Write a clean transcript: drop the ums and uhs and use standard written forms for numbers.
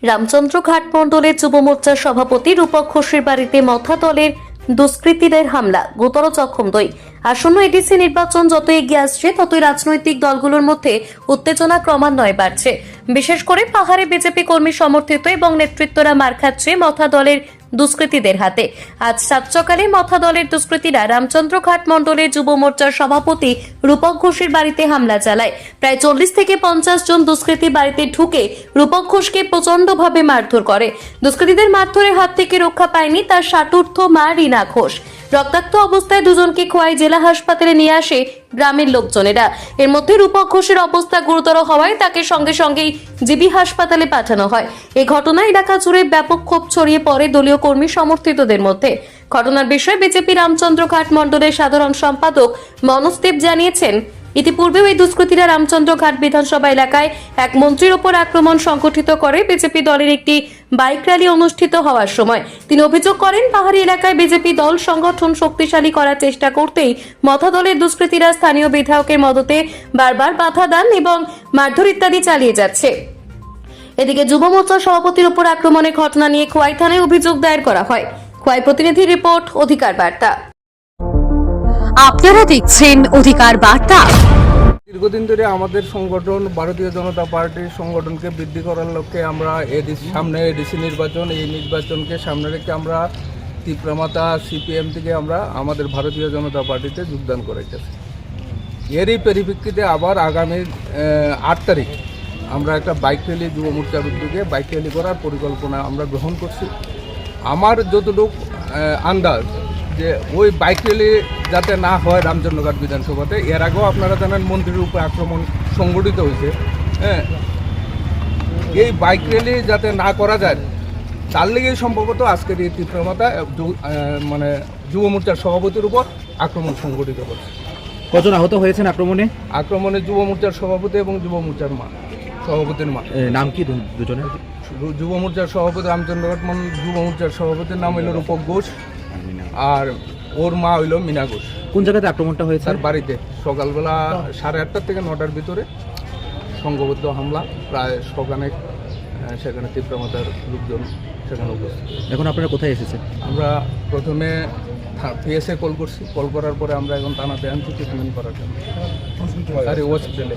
রামচন্দ্র ঘাট মণ্ডলের যুব মোর্চার সভাপতি রূপক ঘোষের বাড়িতে মথা দলের দুষ্কৃতীদের হামলা, গুরুতর জখম 2। আসন্ন এডিসি নির্বাচন যত এগিয়ে আসছে ততই রাজনৈতিক দলগুলোর মধ্যে উত্তেজনা ক্রমান্বয়ে বাড়ছে। বিশেষ করে পাহাড়ে বিজেপি কর্মী সমর্থিত এবং নেতৃত্বরা মার খাচ্ছে মথা দলের দুষ্কৃতীদের হাতে। আজ সাত সকালে মথা দলের দুষ্কৃতীরা রামচন্দ্র ঘাট মণ্ডলের যুব মোর্চার সভাপতি রূপক ঘোষের বাড়িতে হামলা চালায়। প্রায় 40 থেকে 50 জন দুষ্কৃতী বাড়িতে ঢুকে রূপক ঘোষকে প্রচন্ডভাবে মারধর করে। দুষ্কৃতীদের মারধরের হাত থেকে রক্ষা পায়নি তার ষাটুর্ধ মা রীনা ঘোষ। রক্তাক্ত অবস্থায় দুজনকে খোয়াই জেলা হাসপাতালে নিয়ে আসে গ্রামের লোকজনেরা। এর মধ্যে রূপক ঘোষের অবস্থা গুরুতর হওয়ায় তাকে সঙ্গে সঙ্গেই জিবি হাসপাতালে পাঠানো হয়। এই ঘটনায় এলাকা জুড়ে ব্যাপক ক্ষোভ ছড়িয়ে পড়ে দলীয় কর্মী সমর্থিতদের মধ্যে। ঘটনার বিষয়ে বিজেপি রামচন্দ্র ঘাট মণ্ডলের সাধারণ সম্পাদক মনোজ দেব জানিয়েছেন, ইতিপূর্বেও এই দুষ্কৃতীরা রামচন্দ্র ঘাট বিধানসভা এলাকায় এক মন্ত্রীর ওপর আক্রমণ সংগঠিত করে বিজেপি দলের একটি বাইক র্যালি অনুষ্ঠিত হওয়ার সময়। তিনি অভিযোগ করেন, পাহাড়ি এলাকায় বিজেপি দল সংগঠন শক্তিশালী করার চেষ্টা করতেই মথা দলের দুষ্কৃতীরা স্থানীয় বিধায়কের মদতে বারবার বাধা দান এবং মারধর ইত্যাদি চালিয়ে যাচ্ছে। এদিকে যুব মোর্চার সভাপতির উপর আক্রমণের ঘটনা নিয়ে খোয়াই থানায় অভিযোগ দায়ের করা হয়। খোয়াই প্রতিনিধি রিপোর্ট, অধিকার বার্তা। আপনারা দেখছেন অধিকার বার্তা। দীর্ঘদিন ধরে আমাদের সংগঠন ভারতীয় জনতা পার্টির সংগঠনকে বৃদ্ধি করার লক্ষ্যে আমরা সামনে এডিসি নির্বাচন, এই নির্বাচনকে সামনে রেখে আমরা তীব্রমাতা সিপিএম থেকে আমরা আমাদের ভারতীয় জনতা পার্টিতে যোগদান করেছি। এরই পরিপ্রেক্ষিতে আবার আগামী 8 তারিখ আমরা একটা বাইক র্যালি, যুব মোর্চার উদ্যোগে বাইক র্যালি করার পরিকল্পনা আমরা গ্রহণ করছি। আমার যতটুকু আন্দাজ যে ওই বাইক র্যালি যাতে না হয় রামচন্দ্রঘাট বিধানসভাতে, এর আগেও আপনারা জানেন মন্ত্রীর উপর আক্রমণ সংগঠিত হয়েছে। হ্যাঁ, এই বাইক র্যালি যাতে না করা যায় তার লেগেই সম্ভবত আজকের এই তীব্রমাতা মানে যুব মোর্চার সভাপতির উপর আক্রমণ সংগঠিত করছে। কজন আহত হয়েছেন আক্রমণে যুব মোর্চার সভাপতি এবং যুব মোর্চার সভাপতির মা। নাম কি দুজনের? যুব মোর্চার সভাপতি রামচন্দ্রঘাট যুব মোর্চার সভাপতির নাম হইল রূপক ঘোষ, আর ওর মা হইল মীনা ঘোষ। কোন জায়গাতে আক্রমণটা হয়েছে? তার বাড়িতে সকালবেলা 8:30 থেকে 9টার ভিতরে সংঘবদ্ধ হামলা, প্রায় সকালে সেখানে তীব্রমাতার লোকজন সেখানে উপস্থিত। এখন আপনারা কোথায় এসেছেন? আমরা প্রথমে পিএসএ কল করছি, কল করার পরে আমরা এখন থানাতে আনছি ট্রিটমেন্ট করার জন্য হসপিটালে।